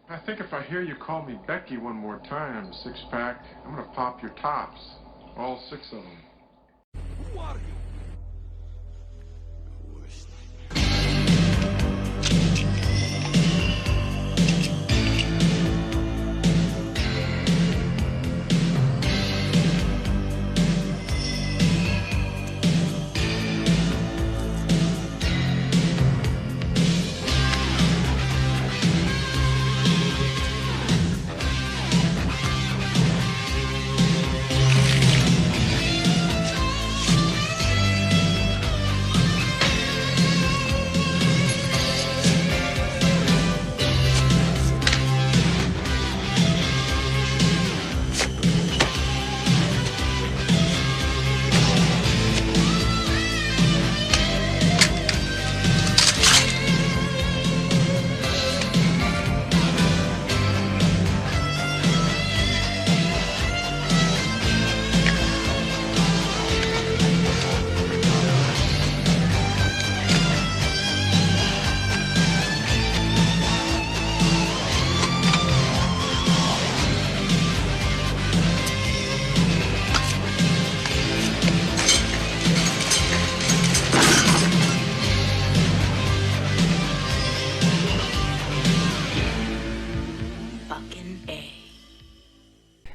I think if I hear you call me Becky one more time, six-pack, I'm gonna pop your tops. All six of them. Who are you?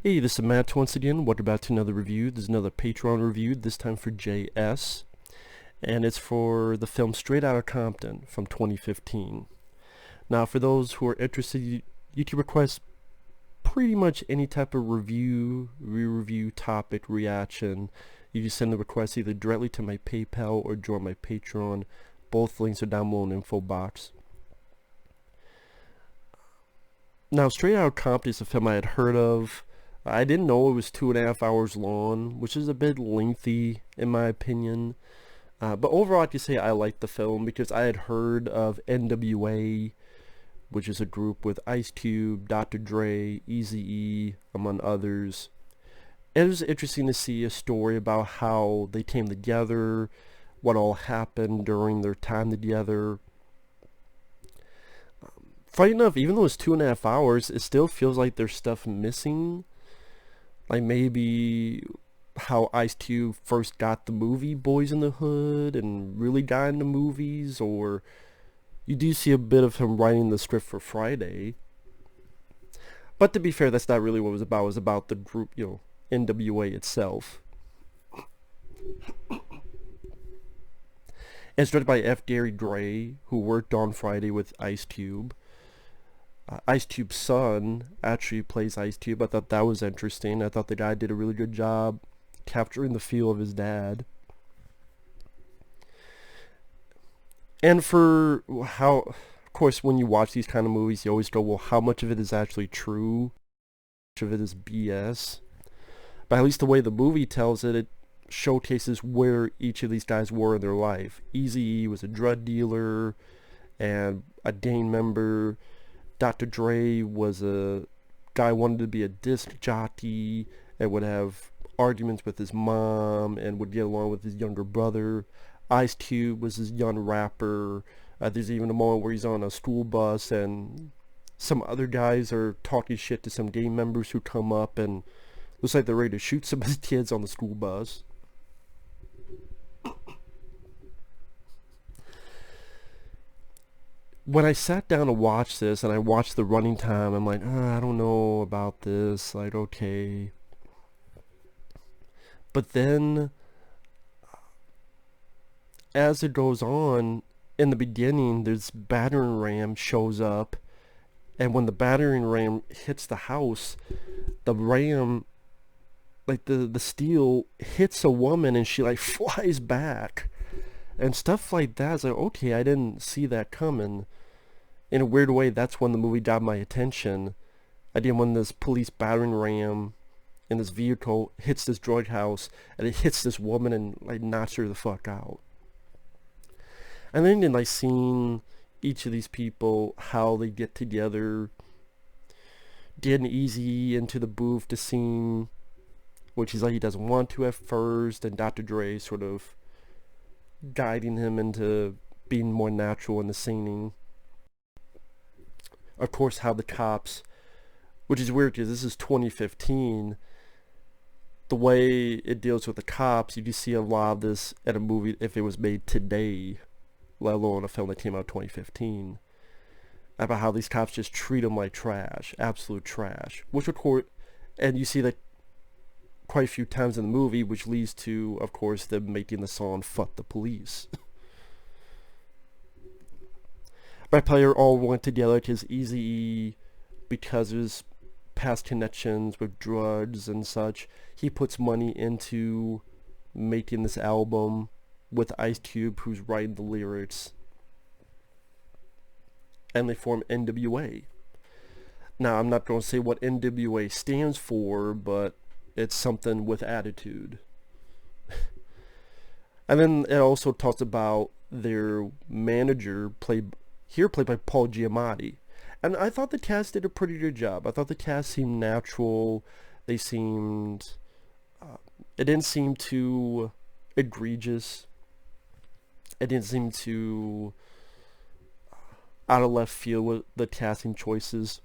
Hey, this is Matt once again. Welcome back to another review. There's another Patreon review, this time for JS. And it's for the film Straight Outta Compton from 2015. Now, for those who are interested, you can request pretty much any type of review, re-review, topic, reaction. You can send the request either directly to my PayPal or join my Patreon. Both links are down below in the info box. Now, Straight Outta Compton is a film I had heard of. I didn't know it was 2.5 hours long, which is a bit lengthy in my opinion. But overall I can say I liked the film because I had heard of N.W.A, which is a group with Ice Cube, Dr. Dre, Eazy-E, among others. It was interesting to see a story about how they came together, what all happened during their time together. Funny enough, even though it's 2.5 hours, it still feels like there's stuff missing. Like maybe how Ice Cube first got the movie Boys in the Hood and really got into movies, or you do see a bit of him writing the script for Friday. But to be fair, that's not really what it was about. It was about the group, N.W.A itself. And it's directed by F. Gary Gray, who worked on Friday with Ice Cube. Ice Cube's son actually plays Ice Cube. I thought that was interesting. I thought the guy did a really good job capturing the feel of his dad. And for how, of course, when you watch these kind of movies, you always go, well, how much of it is actually true? How much of it is BS? But at least the way the movie tells it, it showcases where each of these guys were in their life. Eazy-E was a drug dealer and a gang member. Dr. Dre was a guy who wanted to be a disc jockey and would have arguments with his mom and would get along with his younger brother. Ice Cube was this young rapper. There's even a moment where he's on a school bus and some other guys are talking shit to some gang members who come up and looks like they're ready to shoot some of the kids on the school bus. When I sat down to watch this and I watched the running time, I'm like, I don't know about this, like, okay. But then, as it goes on, in the beginning, this battering ram shows up, and when the battering ram hits the house, the ram, like, the steel hits a woman and she, like, flies back. And stuff like that is like, okay, I didn't see that coming. In a weird way, that's when the movie got my attention. Again, when this police battering ram in this vehicle hits this drug house, and it hits this woman and, like, knocks her the fuck out. And then, like, seeing each of these people, how they get together, getting Eazy into the booth to sing, which he's like, he doesn't want to at first, and Dr. Dre sort of guiding him into being more natural in the singing. of course, how the cops, which is weird because this is 2015, the way it deals with the cops, you do see a lot of this in a movie if it was made today, let alone a film that came out in 2015, about how these cops just treat them like trash, absolute trash, which of course, and you see that quite a few times in the movie, which leads to, of course, them making the song "Fuck the Police." My player all went together because Eazy-E, because of his past connections with drugs and such, he puts money into making this album with Ice Cube, who's writing the lyrics, and they form N.W.A. Now, I'm not going to say what N.W.A stands for, but it's something with attitude. And then it also talks about their manager, played by Paul Giamatti. And I thought the cast did a pretty good job. I thought the cast seemed natural. They seemed... it didn't seem too egregious. It didn't seem too out of left field with the casting choices.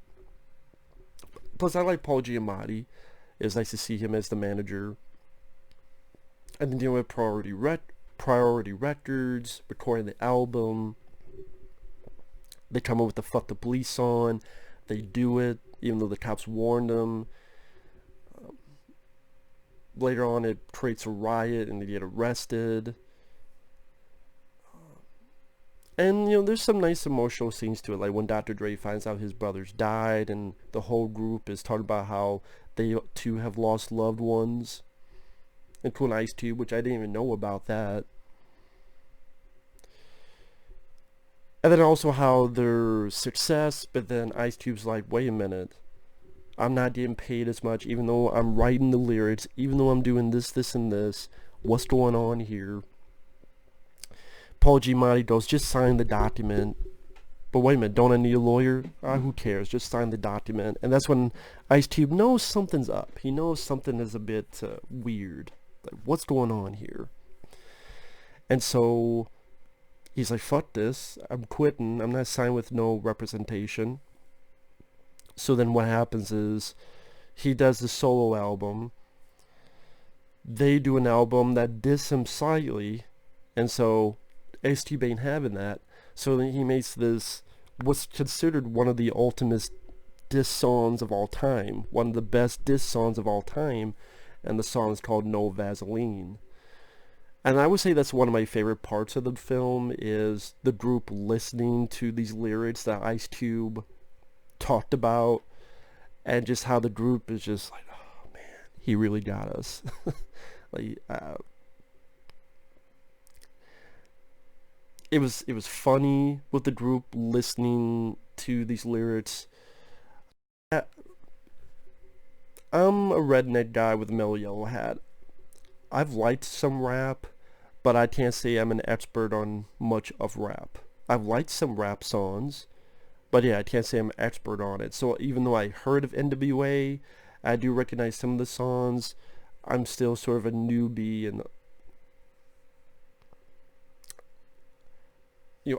Plus, I like Paul Giamatti. It was nice to see him as the manager. And then dealing with Priority Records, recording the album. They come up with the "Fuck the Police" song. They do it, even though the cops warned them. Later on, it creates a riot, and they get arrested. And, there's some nice emotional scenes to it, like when Dr. Dre finds out his brothers died, and the whole group is talking about how they too have lost loved ones, including Ice Cube, which I didn't even know about that. And then also how their success, but then Ice Cube's like, wait a minute, I'm not getting paid as much, even though I'm writing the lyrics, even though I'm doing this, this, and this. What's going on here? Paul Giamatti goes, just sign the document. But wait a minute, don't I need a lawyer? Who cares? Just sign the document. And that's when Ice Cube knows something's up. He knows something is a bit weird. Like, what's going on here? And so he's like, fuck this. I'm quitting. I'm not signing with no representation. So then what happens is he does the solo album. They do an album that diss him slightly. And so Ice Cube ain't having that. So then he makes this, what's considered one of the ultimate diss songs of all time. One of the best diss songs of all time. And the song is called No Vaseline. And I would say that's one of my favorite parts of the film, is the group listening to these lyrics that Ice Cube talked about. And just how the group is just like, oh man, he really got us. Like, it was funny with the group listening to these lyrics. I'm a redneck guy with a mellow yellow hat. I've liked some rap, but I can't say I'm an expert on much of rap. I've liked some rap songs, but yeah, I can't say I'm an expert on it. So even though I heard of N.W.A, I do recognize some of the songs, I'm still sort of a newbie, and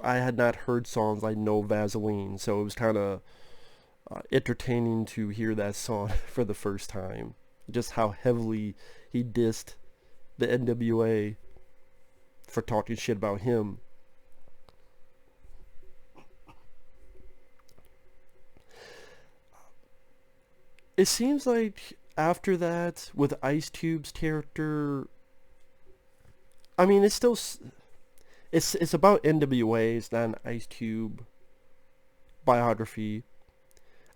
I had not heard songs like No Vaseline, so it was kind of entertaining to hear that song for the first time. Just how heavily he dissed the N.W.A for talking shit about him. It seems like after that, with Ice Cube's character, I mean, it's still... It's about N.W.A. It's not an Ice Cube biography.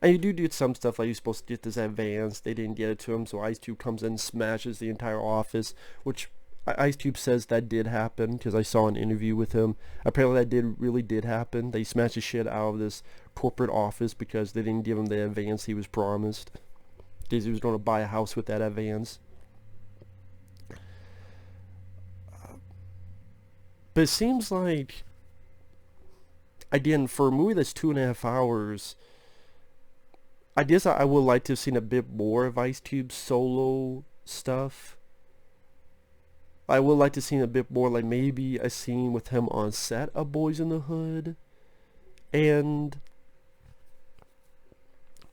And you do some stuff, like you're supposed to get this advance. They didn't get it to him, so Ice Cube comes in and smashes the entire office, which Ice Cube says that did happen, because I saw an interview with him. Apparently that really did happen. They smashed the shit out of this corporate office because they didn't give him the advance he was promised. Because he was going to buy a house with that advance. But it seems like, again, for a movie that's 2.5 hours, I guess I would like to have seen a bit more of Ice Cube's solo stuff. I would like to have seen a bit more, like maybe a scene with him on set of Boys in the Hood. And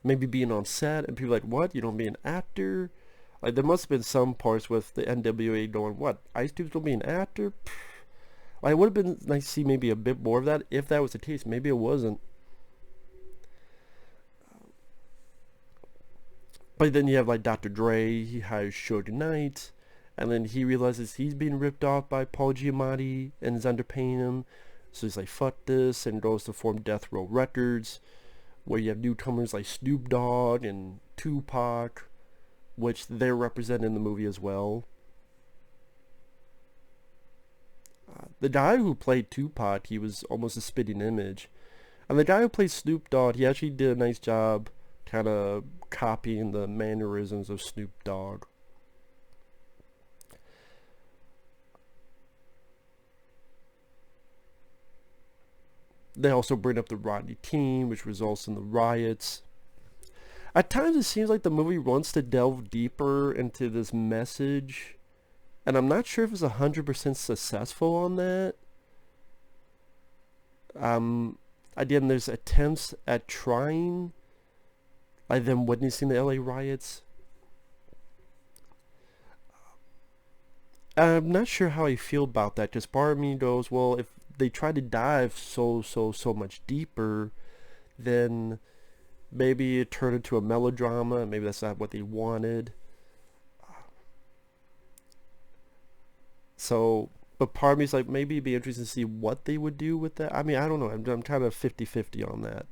maybe being on set, and people are like, what, you don't be an actor? Like, there must have been some parts with the N.W.A. going, what, Ice Cube's don't be an actor? Like, it would have been nice to see maybe a bit more of that, if that was the case. Maybe it wasn't. But then you have, like, Dr. Dre, he hires Suge Knight, and then he realizes he's being ripped off by Paul Giamatti and is underpaying him. So he's like, fuck this, and goes to form Death Row Records, where you have newcomers like Snoop Dogg and Tupac, which they're represented in the movie as well. The guy who played Tupac, he was almost a spitting image. And the guy who played Snoop Dogg, he actually did a nice job kind of copying the mannerisms of Snoop Dogg. They also bring up the Rodney King, which results in the riots. At times it seems like the movie wants to delve deeper into this message, and I'm not sure if it's 100% successful on that. Again, there's attempts at trying, like them witnessing the LA riots. I'm not sure how I feel about that, because part of me goes, well, if they try to dive so much deeper, then maybe it turned into a melodrama. Maybe that's not what they wanted. So, but part of me is like, maybe it'd be interesting to see what they would do with that. I mean, I don't know. I'm kind of 50-50 on that.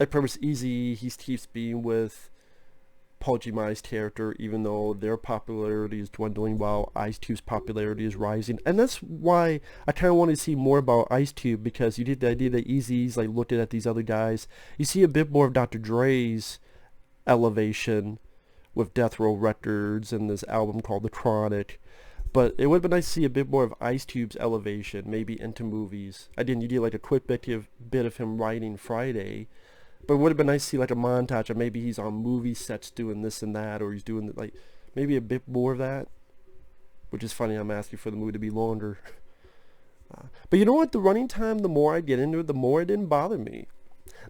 I promise Eazy-E, he keeps being with Paul Giamatti's character, even though their popularity is dwindling while Ice Cube's popularity is rising. And that's why I kind of wanted to see more about Ice Cube, because you get the idea that Eazy's like looking at these other guys. You see a bit more of Dr. Dre's elevation with Death Row Records and this album called The Chronic. But it would have been nice to see a bit more of Ice Cube's elevation, maybe into movies. Again, you get like a quick bit of him writing Friday. But it would have been nice to see like a montage of maybe he's on movie sets doing this and that, or he's doing like maybe a bit more of that. Which is funny, I'm asking for the movie to be longer. But you know what? The running time, the more I get into it, the more it didn't bother me.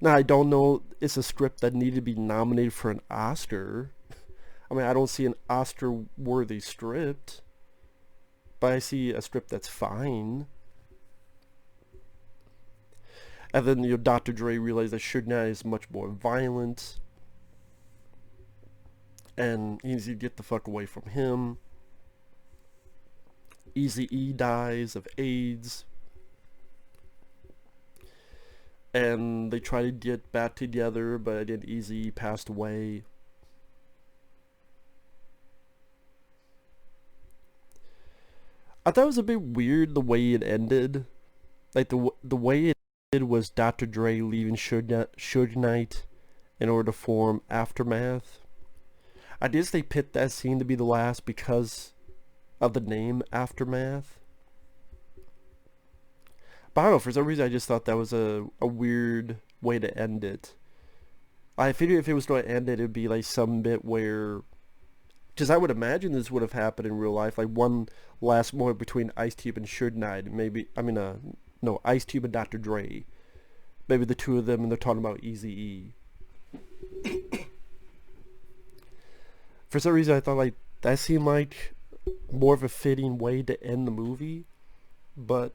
Now, I don't know, it's a script that needed to be nominated for an Oscar. I mean, I don't see an Oscar-worthy script. But I see a script that's fine. And then Dr. Dre realized that Suge Knight is much more violent, and he needs to get the fuck away from him. Eazy-E dies of AIDS, and they try to get back together, but then Eazy-E passed away. I thought it was a bit weird the way it ended. Like the way it was Dr. Dre leaving Suge Knight in order to form Aftermath. I guess they picked that scene to be the last because of the name Aftermath. But I don't know, for some reason I just thought that was a weird way to end it. I figured if it was going to end it, it'd be like some bit where, because I would imagine this would have happened in real life, like one last moment between Ice Cube and Suge Knight, maybe, no, Ice Cube and Dr. Dre. Maybe the two of them, and they're talking about Eazy-E. For some reason, I thought like that seemed like more of a fitting way to end the movie. But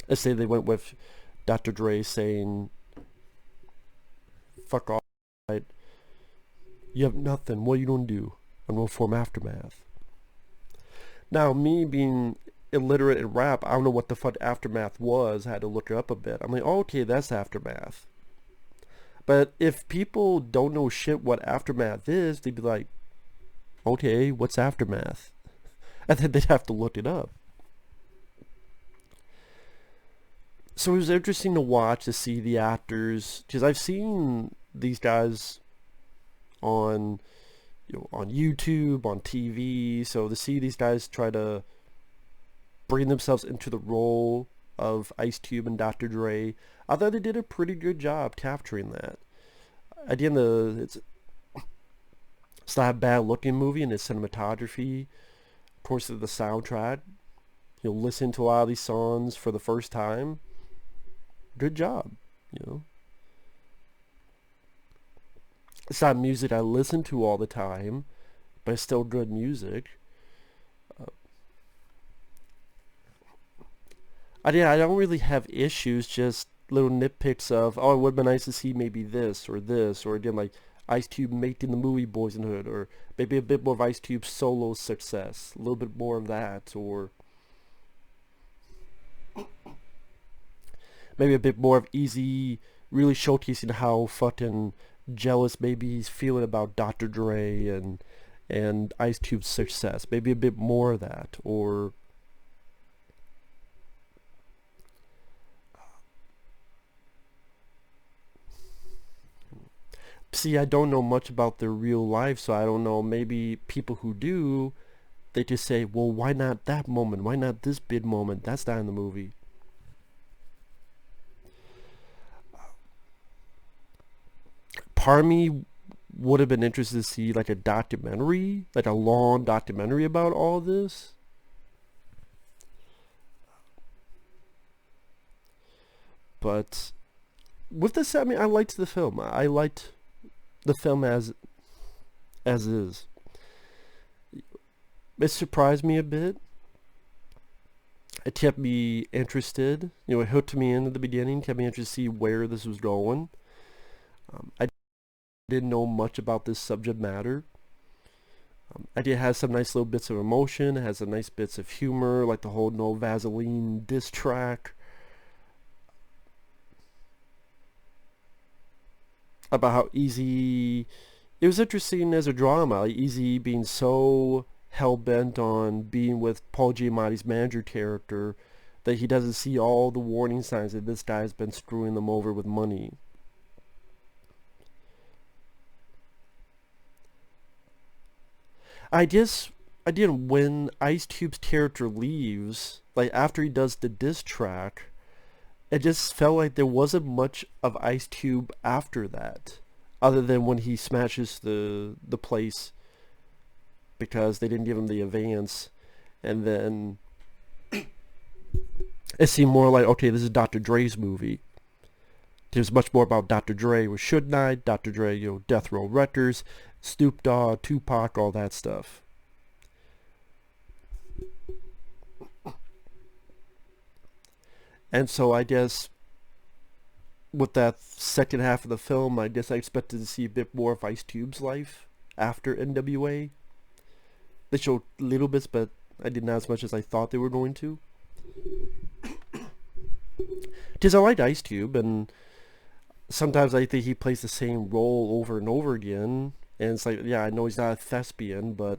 let's say they went with Dr. Dre saying, "Fuck off, right? You have nothing. What are you gonna do? I'm gonna form Aftermath." Now, me being illiterate in rap, I don't know what the fuck Aftermath was. I had to look it up a bit. I'm like, oh, okay, that's Aftermath. But if people don't know shit what Aftermath is, they'd be like, okay, what's Aftermath? And then they'd have to look it up. So it was interesting to watch, to see the actors, because I've seen these guys on YouTube, on TV, so to see these guys try to bring themselves into the role of Ice Cube and Dr. Dre, I thought they did a pretty good job capturing that. At the end it's not a bad looking movie in its cinematography. course of the soundtrack, you'll listen to a lot of these songs for the first time. Good job, you know. It's not music I listen to all the time, but it's still good music. I don't really have issues, just little nitpicks of, oh, it would have been nice to see maybe this, or again, like Ice Cube making the movie Boys in the Hood, or maybe a bit more of Ice Cube's solo success, a little bit more of that, or maybe a bit more of Eazy really showcasing how fucking jealous maybe he's feeling about Dr. Dre and Ice Cube's success. Maybe a bit more of that, or see, I don't know much about their real life, so I don't know. Maybe people who do, they just say, well, why not that moment? Why not this big moment? That's not in the movie. Part of me would have been interested to see like a documentary, like a long documentary about all this. But with this, I mean, I liked the film. I liked the film as is. It surprised me a bit. It kept me interested. You know, it hooked me in at the beginning, kept me interested to see where this was going. I didn't know much about this subject matter. I did have some nice little bits of emotion. It has some nice bits of humor, like the whole No Vaseline diss track. About how Eazy, it was interesting as a drama, like Eazy being so hell-bent on being with Paul Giamatti's manager character that he doesn't see all the warning signs that this guy's been screwing them over with money. I guess, again, when Ice Cube's character leaves, like after he does the diss track, it just felt like there wasn't much of Ice Cube after that, other than when he smashes the place because they didn't give him the advance, and then it seemed more like, okay, this is Dr. Dre's movie. There's much more about Dr. Dre with Suge Knight, Dr. Dre, you know, Death Row Records, Snoop Dogg, Tupac, all that stuff. And so I guess with that second half of the film, I guess I expected to see a bit more of Ice Cube's life after N.W.A. They showed little bits, but I did not as much as I thought they were going to. Because I like Ice Cube, and sometimes I think he plays the same role over and over again. And it's like, yeah, I know he's not a thespian, but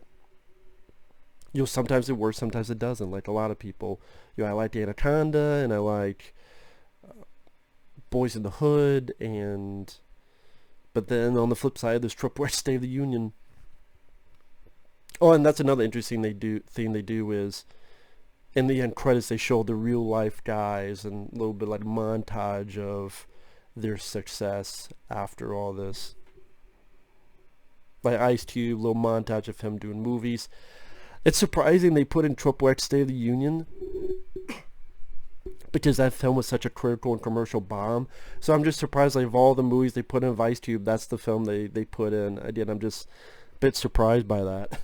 you know, sometimes it works, sometimes it doesn't, like a lot of people. You know, I like Anaconda, and I like Boys in the Hood, but then on the flip side, there's Triple H State of the Union. Oh, and that's another interesting thing they do is, in the end credits, they show the real life guys and a little bit like montage of their success after all this. Like Ice Cube, little montage of him doing movies. It's surprising they put in Triple H State of the Union because that film was such a critical and commercial bomb. So I'm just surprised, like, of all the movies they put in of Ice Cube, that's the film they put in. Again, I'm just a bit surprised by that.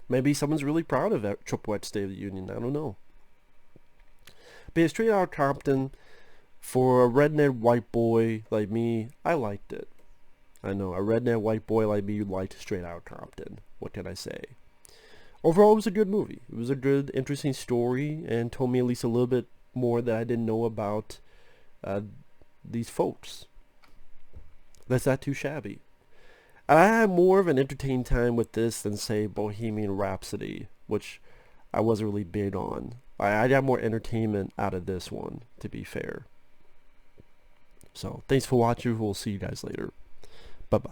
Maybe someone's really proud of that Triple H State of the Union. I don't know. But yeah, Straight Outta Compton, for a redneck white boy like me, I liked it. I know, a redneck white boy like me liked Straight Outta Compton. What can I say? Overall, it was a good movie. It was a good, interesting story, and told me at least a little bit more that I didn't know about these folks. That's not too shabby. And I had more of an entertaining time with this than, say, Bohemian Rhapsody, which I wasn't really big on. I got more entertainment out of this one, to be fair. So, thanks for watching. We'll see you guys later. Bye-bye.